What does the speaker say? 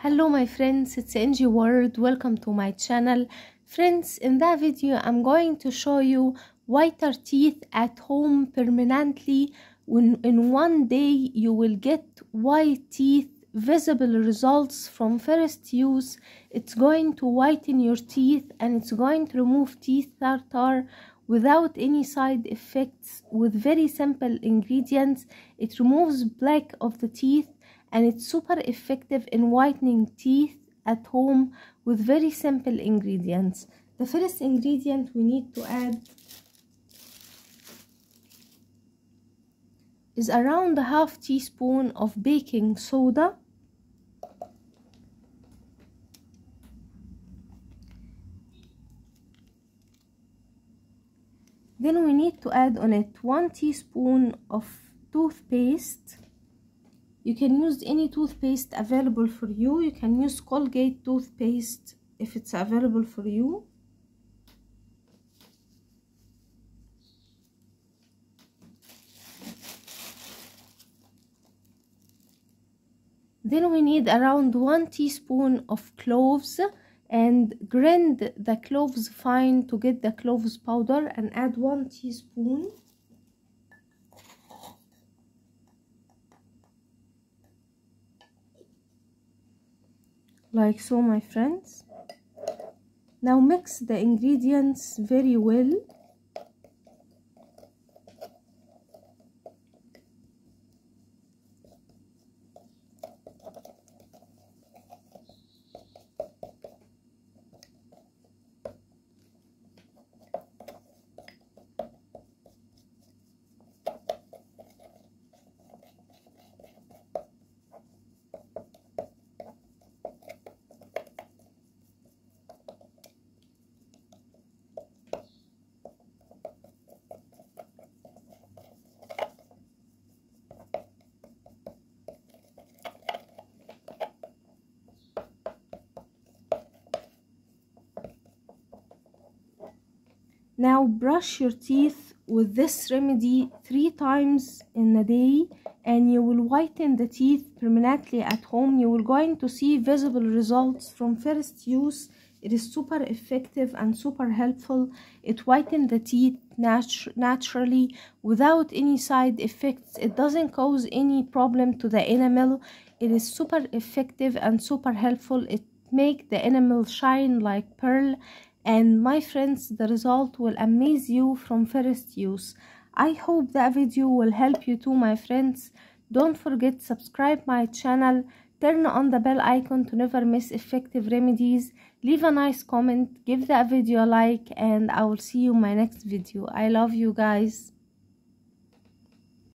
Hello my friends, it's NGWorld. Welcome to my channel. Friends, in that video I'm going to show you whiter teeth at home permanently. In one day you will get white teeth, visible results from first use. It's going to whiten your teeth and it's going to remove teeth tartar without any side effects with very simple ingredients. It removes black of the teeth and it's super effective in whitening teeth at home with very simple ingredients. The first ingredient we need to add is around a half teaspoon of baking soda. Then we need to add on it 1 teaspoon of toothpaste. You can use any toothpaste available for you. You can use Colgate toothpaste if it's available for you. Then we need around 1 teaspoon of cloves, and grind the cloves fine to get the cloves powder and add 1 teaspoon. Like so, my friends. Now mix the ingredients very well. Now brush your teeth with this remedy 3 times in a day and you will whiten the teeth permanently at home. You will going to see visible results from first use. It is super effective and super helpful. It whitens the teeth naturally without any side effects. It doesn't cause any problem to the enamel. It is super effective and super helpful. It makes the enamel shine like pearl. And my friends, the result will amaze you from first use. I hope that video will help you too, my friends. Don't forget to subscribe my channel, turn on the bell icon to never miss effective remedies, leave a nice comment, give that video a like, and I will see you in my next video. I love you guys.